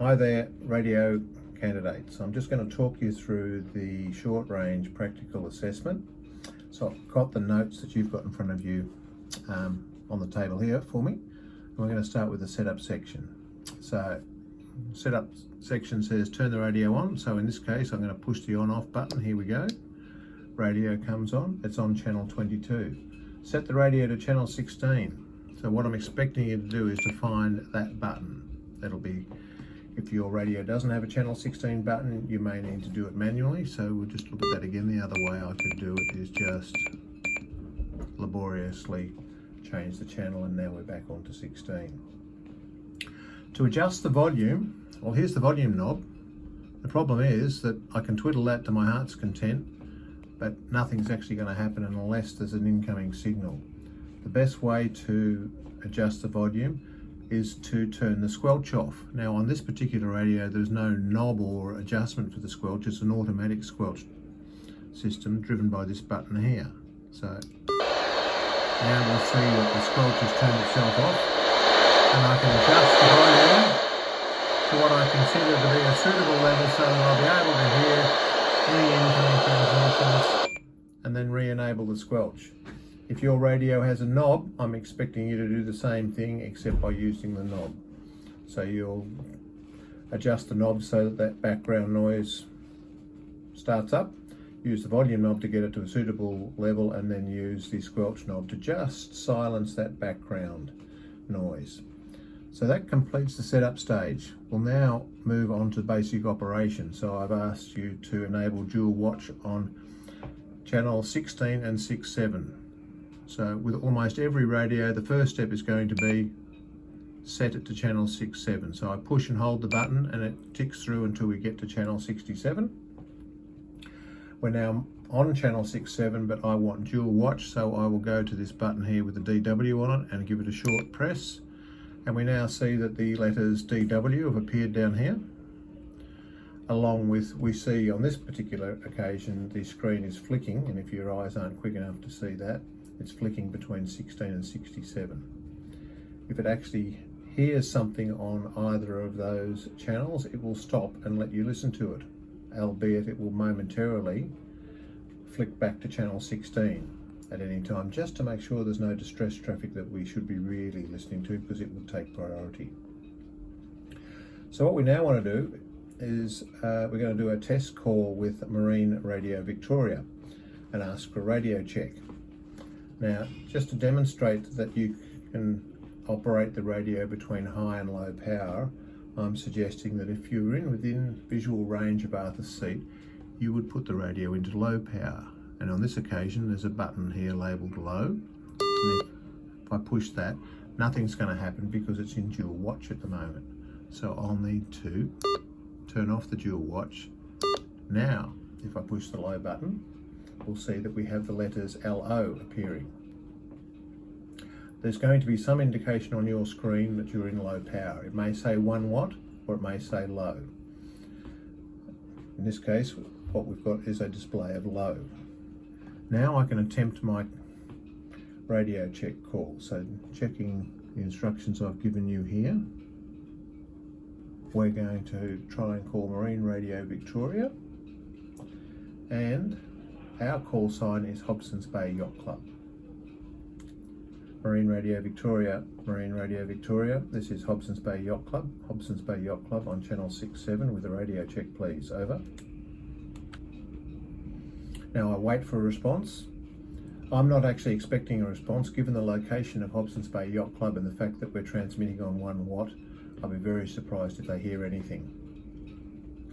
Hi there, radio candidates. I'm just going to talk you through the short range practical assessment. So I've got the notes that you've got in front of you on the table here for me. And we're going to start with the setup section. So setup section says turn the radio on. So in this case, I'm going to push the on off button. Here we go. Radio comes on. It's on channel 22. Set the radio to channel 16. So what I'm expecting you to do is to find that button. That'll be, if your radio doesn't have a channel 16 button, you may need to do it manually. So we'll just look at that again. The other way I could do it is just laboriously change the channel, and now we're back onto 16. To adjust the volume, well, here's the volume knob. The problem is that I can twiddle that to my heart's content, but nothing's actually going to happen unless there's an incoming signal. The best way to adjust the volume is to turn the squelch off. Now on this particular radio, there's no knob or adjustment for the squelch. It's an automatic squelch system driven by this button here. So now we'll see that the squelch has turned itself off, and I can adjust the volume to what I consider to be a suitable level so that I'll be able to hear any incoming transmissions and then re-enable the squelch. If your radio has a knob, I'm expecting you to do the same thing except by using the knob. So you'll adjust the knob so that that background noise starts up, use the volume knob to get it to a suitable level, and then use the squelch knob to just silence that background noise. So that completes the setup stage. We'll now move on to basic operation. So I've asked you to enable dual watch on channel 16 and 6/7. So with almost every radio, the first step is going to be set it to channel 6/7. So I push and hold the button and it ticks through until we get to channel 67. We're now on channel 6/7, but I want dual watch, so I will go to this button here with the DW on it and give it a short press. And we now see that the letters DW have appeared down here. Along with, we see on this particular occasion, the screen is flicking, and if your eyes aren't quick enough to see that, it's flicking between 16 and 67. If it actually hears something on either of those channels, it will stop and let you listen to it, albeit it will momentarily flick back to channel 16 at any time, just to make sure there's no distress traffic that we should be really listening to, because it will take priority. So what we now want to do is we're going to do a test call with Marine Radio Victoria and ask for a radio check. Now, just to demonstrate that you can operate the radio between high and low power, I'm suggesting that if you're within visual range of Arthur's Seat, you would put the radio into low power. And on this occasion, there's a button here labelled low. And if I push that, nothing's going to happen because it's in dual watch at the moment. So I'll need to turn off the dual watch. Now, if I push the low button, we'll see that we have the letters LO appearing. There's going to be some indication on your screen that you're in low power. It may say 1 watt or it may say low. In this case, what we've got is a display of low. Now I can attempt my radio check call. So checking the instructions I've given you here, we're going to try and call Marine Radio Victoria, and our call sign is Hobson's Bay Yacht Club. Marine Radio Victoria, Marine Radio Victoria, this is Hobson's Bay Yacht Club, Hobson's Bay Yacht Club on channel 6/7 with a radio check please, over. Now I wait for a response. I'm not actually expecting a response given the location of Hobson's Bay Yacht Club and the fact that we're transmitting on 1 watt. I'll be very surprised if they hear anything.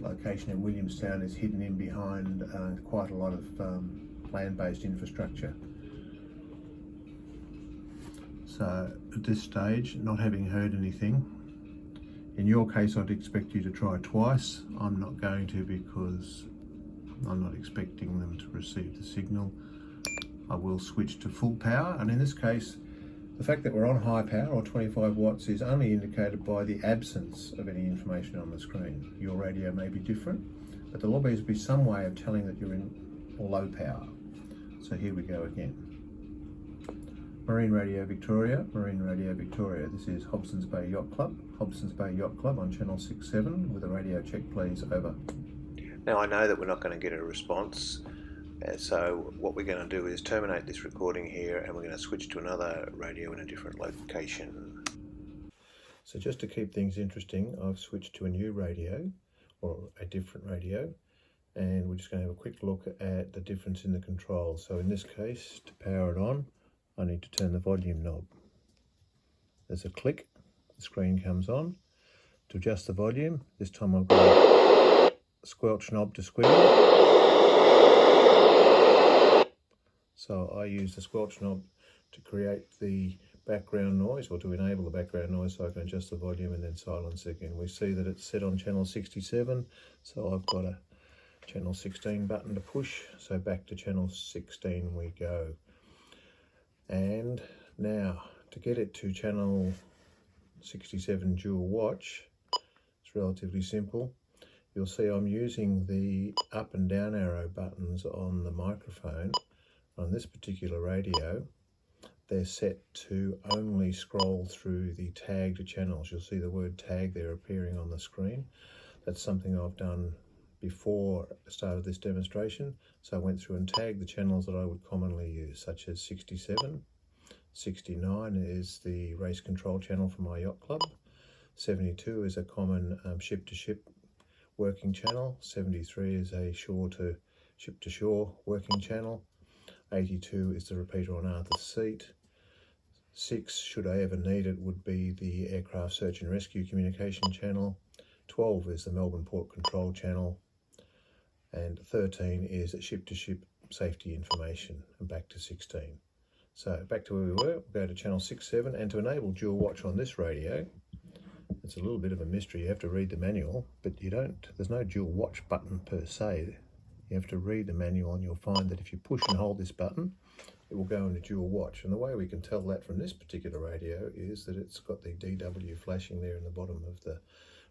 Location in Williamstown is hidden in behind quite a lot of land-based infrastructure. So at this stage, not having heard anything, in your case I'd expect you to try twice. I'm not going to, because I'm not expecting them to receive the signal. I will switch to full power, and in this case the fact that we're on high power or 25 watts is only indicated by the absence of any information on the screen. Your radio may be different, but there'll always be some way of telling that you're in low power. So here we go again. Marine Radio Victoria, Marine Radio Victoria. This is Hobson's Bay Yacht Club, Hobson's Bay Yacht Club on channel 67 with a radio check please, over. Now I know that we're not going to get a response, so what we're going to do is terminate this recording here and we're going to switch to another radio in a different location. So just to keep things interesting, I've switched to a new radio, or a different radio, and we're just going to have a quick look at the difference in the controls. So in this case, to power it on, I need to turn the volume knob. There's a click, the screen comes on. To adjust the volume, this time I've got a squelch knob to squeal. So I use the squelch knob to create the background noise, or to enable the background noise, so I can adjust the volume and then silence again. We see that it's set on channel 67, so I've got a channel 16 button to push, so back to channel 16 we go. And now to get it to channel 67 dual watch, it's relatively simple. You'll see I'm using the up and down arrow buttons on the microphone. On this particular radio, they're set to only scroll through the tagged channels. You'll see the word tag there appearing on the screen. That's something I've done before I started this demonstration. So I went through and tagged the channels that I would commonly use, such as 67. 69 is the race control channel for my yacht club. 72 is a common ship-to-ship working channel. 73 is a ship-to-shore working channel. 82 is the repeater on Arthur's Seat. 6, should I ever need it, would be the aircraft search and rescue communication channel. 12 is the Melbourne Port Control channel. And 13 is ship-to-ship safety information, and back to 16. So back to where we were, we'll go to channel 67, and to enable dual watch on this radio, it's a little bit of a mystery. You have to read the manual, but there's no dual watch button per se. You have to read the manual, and you'll find that if you push and hold this button, it will go into dual watch. And the way we can tell that from this particular radio is that it's got the DW flashing there in the bottom of the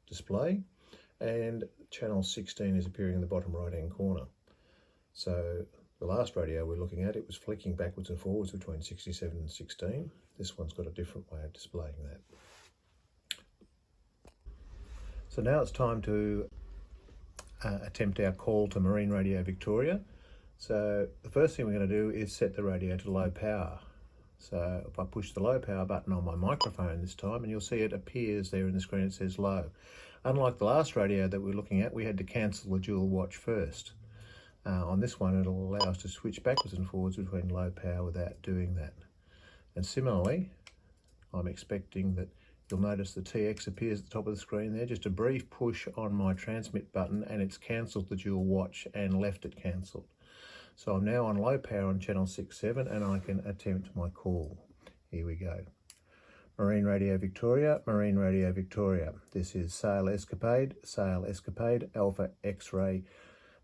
display, and channel 16 is appearing in the bottom right hand corner. So the last radio we're looking at, it was flicking backwards and forwards between 67 and 16. This one's got a different way of displaying that. So now it's time to attempt our call to Marine Radio Victoria. So the first thing we're going to do is set the radio to low power. So if I push the low power button on my microphone this time, and you'll see it appears there in the screen, it says low. Unlike the last radio that we're looking at, we had to cancel the dual watch first. On this one, it'll allow us to switch backwards and forwards between low power without doing that. And similarly, I'm expecting that you'll notice the TX appears at the top of the screen there. Just a brief push on my transmit button and it's cancelled the dual watch and left it cancelled. So I'm now on low power on channel 67 and I can attempt my call. Here we go. Marine Radio Victoria, Marine Radio Victoria. This is Sail Escapade, Alpha X-ray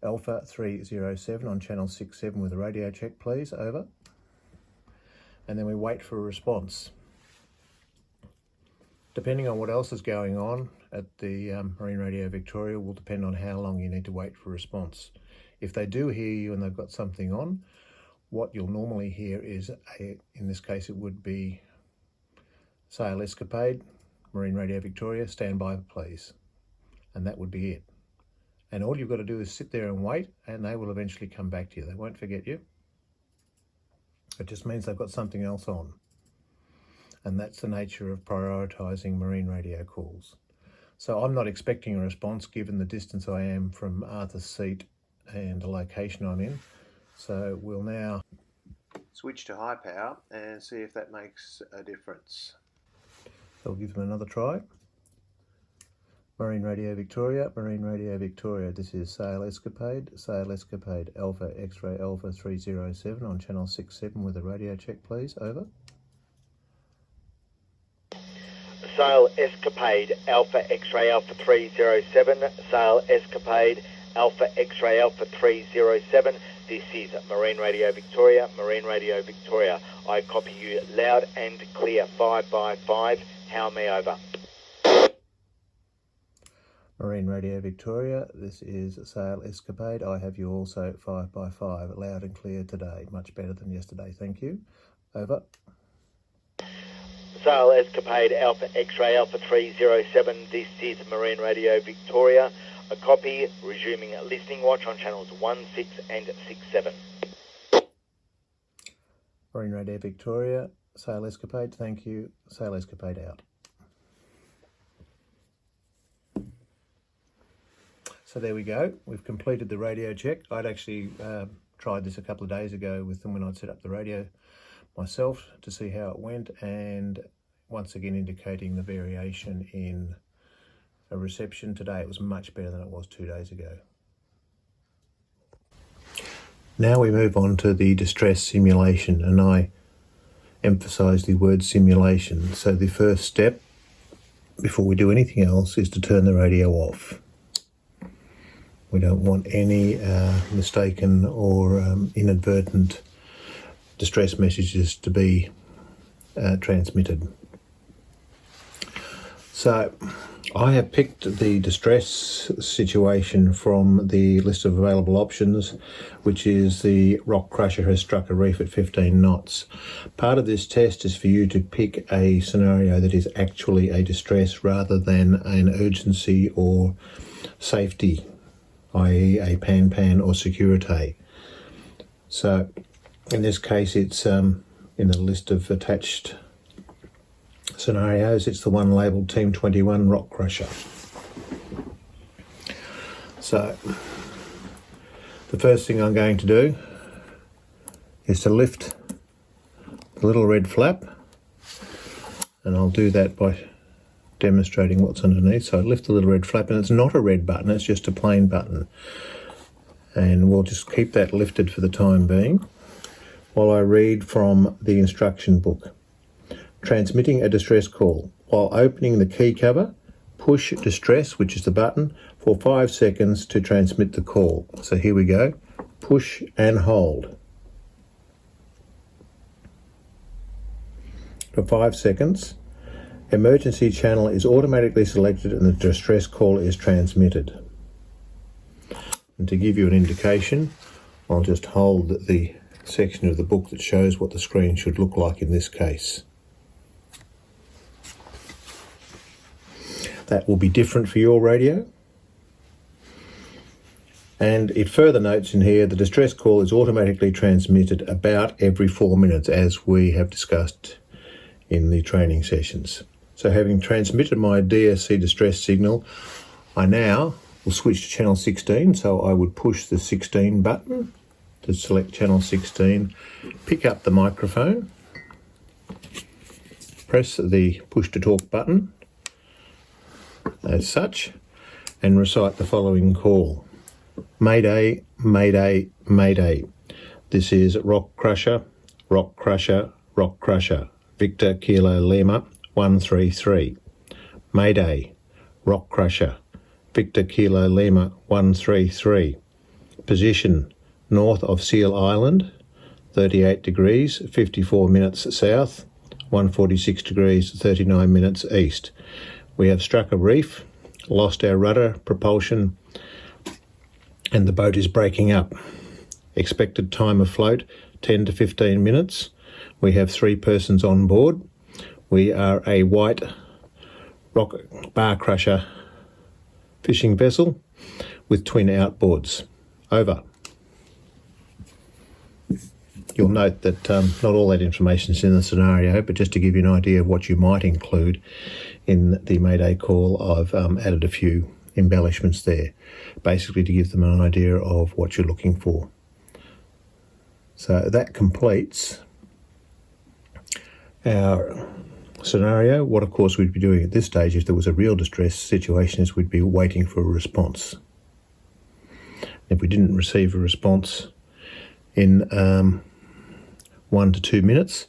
Alpha 307 on channel 67 with a radio check please, over. And then we wait for a response. Depending on what else is going on at the Marine Radio Victoria will depend on how long you need to wait for a response. If they do hear you and they've got something on, what you'll normally hear is, in this case it would be Sail Escapade, Marine Radio Victoria, stand by please. And that would be it. And all you've got to do is sit there and wait, and they will eventually come back to you. They won't forget you. It just means they've got something else on. And that's the nature of prioritising marine radio calls. So I'm not expecting a response given the distance I am from Arthur's Seat and the location I'm in. So we'll now Switch to high power and see if that makes a difference. So we'll give them another try. Marine Radio Victoria, Marine Radio Victoria. This is Sail Escapade, Alpha X-ray Alpha 307 on channel 67 with a radio check please, over. Sail Escapade, Alpha X-ray Alpha 307, Sail Escapade, Alpha X-ray Alpha 307. This is Marine Radio Victoria, Marine Radio Victoria. I copy you loud and clear, 5x5, howl me over. Marine Radio Victoria, this is Sail Escapade. I have you also 5x5, loud and clear today. Much better than yesterday, thank you. Over. Sail Escapade Alpha X-Ray Alpha 307, this is Marine Radio Victoria. A copy, resuming listening watch on channels 16 and 67. Marine Radio Victoria, Sail Escapade, thank you. Sail Escapade out. So there we go, we've completed the radio check. I'd actually tried this a couple of days ago with them when I'd set up the radio myself to see how it went, and once again indicating the variation in a reception. Today it was much better than it was 2 days ago. Now we move on to the distress simulation, and I emphasise the word simulation. So the first step before we do anything else is to turn the radio off. We don't want any mistaken or inadvertent distress messages to be transmitted. So I have picked the distress situation from the list of available options, which is the rock crusher has struck a reef at 15 knots. Part of this test is for you to pick a scenario that is actually a distress rather than an urgency or safety, i.e. a pan or securite. So in this case it's in the list of attached scenarios, it's the one labelled Team 21 Rock Crusher. So the first thing I'm going to do is to lift the little red flap, and I'll do that by demonstrating what's underneath. So I lift the little red flap, and it's not a red button, it's just a plain button, and we'll just keep that lifted for the time being while I read from the instruction book. Transmitting a distress call. While opening the key cover, push distress, which is the button, for 5 seconds to transmit the call. So here we go. Push and hold for 5 seconds. Emergency channel is automatically selected and the distress call is transmitted. And to give you an indication, I'll just hold the section of the book that shows what the screen should look like in this case. That will be different for your radio. And it further notes in here the distress call is automatically transmitted about every 4 minutes, as we have discussed in the training sessions. So having transmitted my DSC distress signal, I now will switch to channel 16. So I would push the 16 button to select channel 16, pick up the microphone, press the push to talk button as such, and recite the following call. Mayday, mayday, mayday. This is Rock Crusher, Rock Crusher, Rock Crusher. Victor Kilo Lima 133. Mayday, Rock Crusher, Victor Kilo Lima 133. Position north of Seal Island, 38 degrees, 54 minutes south, 146 degrees, 39 minutes east. We have struck a reef, lost our rudder, propulsion, and the boat is breaking up. Expected time of float, 10 to 15 minutes. We have 3 persons on board. We are a white rock bar crusher fishing vessel with twin outboards. Over. You'll note that not all that information is in the scenario, but just to give you an idea of what you might include in the Mayday call, I've added a few embellishments there, basically to give them an idea of what you're looking for. So that completes our scenario. What of course we'd be doing at this stage if there was a real distress situation is we'd be waiting for a response. If we didn't receive a response in 1 to 2 minutes,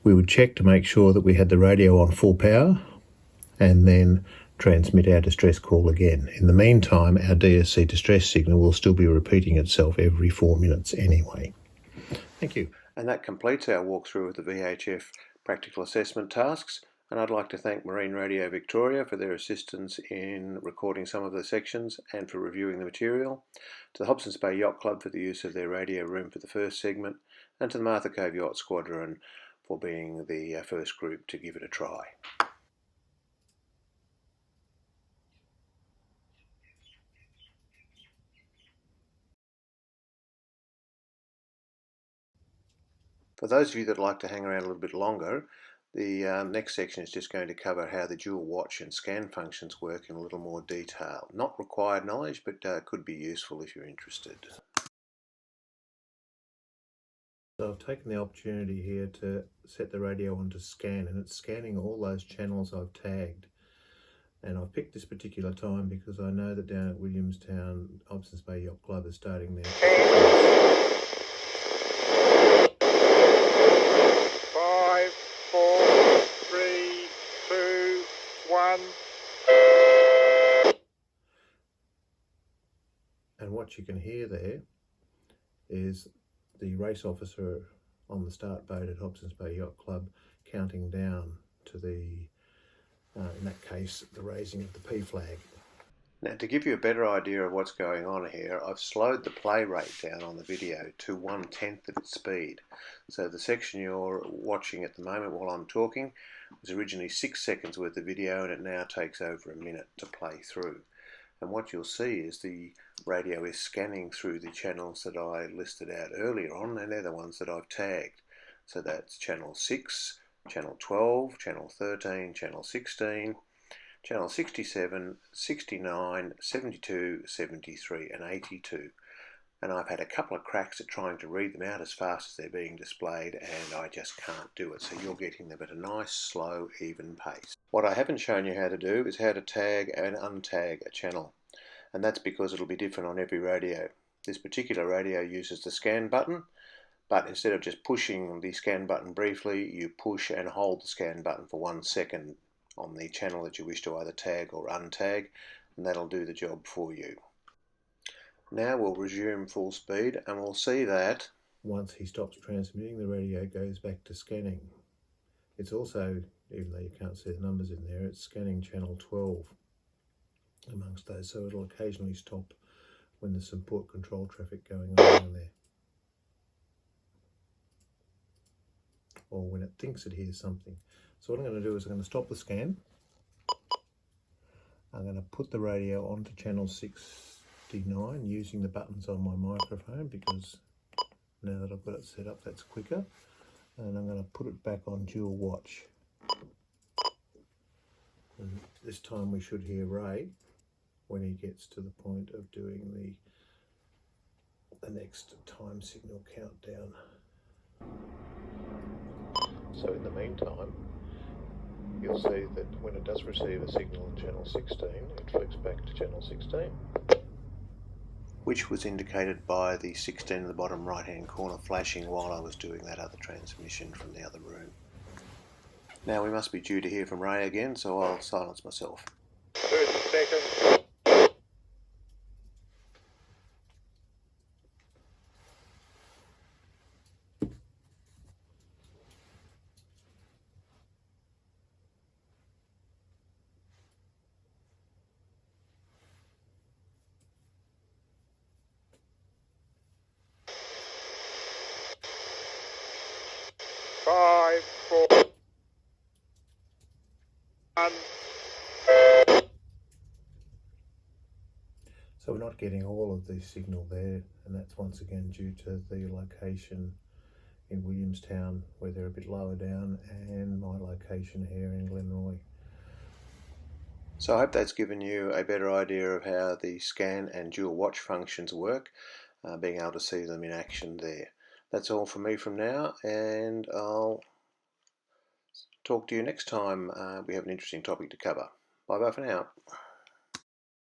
we would check to make sure that we had the radio on full power and then transmit our distress call again. In the meantime, our DSC distress signal will still be repeating itself every 4 minutes anyway. Thank you. And that completes our walkthrough of the VHF practical assessment tasks. And I'd like to thank Marine Radio Victoria for their assistance in recording some of the sections and for reviewing the material, to the Hobsons Bay Yacht Club for the use of their radio room for the first segment, and to the Martha Cove Yacht Squadron for being the first group to give it a try. For those of you that like to hang around a little bit longer, the next section is just going to cover how the dual watch and scan functions work in a little more detail. Not required knowledge, but could be useful if you're interested. So I've taken the opportunity here to set the radio on to scan, and it's scanning all those channels I've tagged. And I've picked this particular time because I know that down at Williamstown, Hobsons Bay Yacht Club is starting their 5, 4, 3, 2, 1. And what you can hear there is the race officer on the start boat at Hobsons Bay Yacht Club counting down to the, in that case, the raising of the P flag. Now, to give you a better idea of what's going on here, I've slowed the play rate down on the video to 1/10 of its speed. So the section you're watching at the moment while I'm talking was originally 6 seconds worth of video, and it now takes over a minute to play through. And what you'll see is the radio is scanning through the channels that I listed out earlier on, and they're the ones that I've tagged. So that's channel 6, channel 12, channel 13, channel 16, channel 67, 69, 72, 73 and 82. And I've had a couple of cracks at trying to read them out as fast as they're being displayed, and I just can't do it. So you're getting them at a nice, slow, even pace. What I haven't shown you how to do is how to tag and untag a channel. And that's because it'll be different on every radio. This particular radio uses the scan button, but instead of just pushing the scan button briefly, you push and hold the scan button for 1 second on the channel that you wish to either tag or untag, and that'll do the job for you. Now we'll resume full speed, and we'll see that once he stops transmitting, the radio goes back to scanning. It's also, even though you can't see the numbers in there, it's scanning channel 12 amongst those, so it'll occasionally stop when there's some port control traffic going on in there, or when it thinks it hears something. So what I'm going to do is I'm going to stop the scan. I'm going to put the radio onto channel 69 using the buttons on my microphone, because now that I've got it set up, that's quicker. And I'm going to put it back on dual watch. And this time we should hear Ray when he gets to the point of doing the next time signal countdown. So in the meantime, you'll see that when it does receive a signal on channel 16, it flicks back to channel 16. Which was indicated by the 16 in the bottom right hand corner flashing while I was doing that other transmission from the other room. Now we must be due to hear from Ray again, so I'll silence myself. 30 seconds. Five, 4, 1. So we're not getting all of the signal there, and that's once again due to the location in Williamstown, where they're a bit lower down, and my location here in Glenroy. So I hope that's given you a better idea of how the scan and dual watch functions work, being able to see them in action there. That's all from me from now, and I'll talk to you next time we have an interesting topic to cover. Bye bye for now.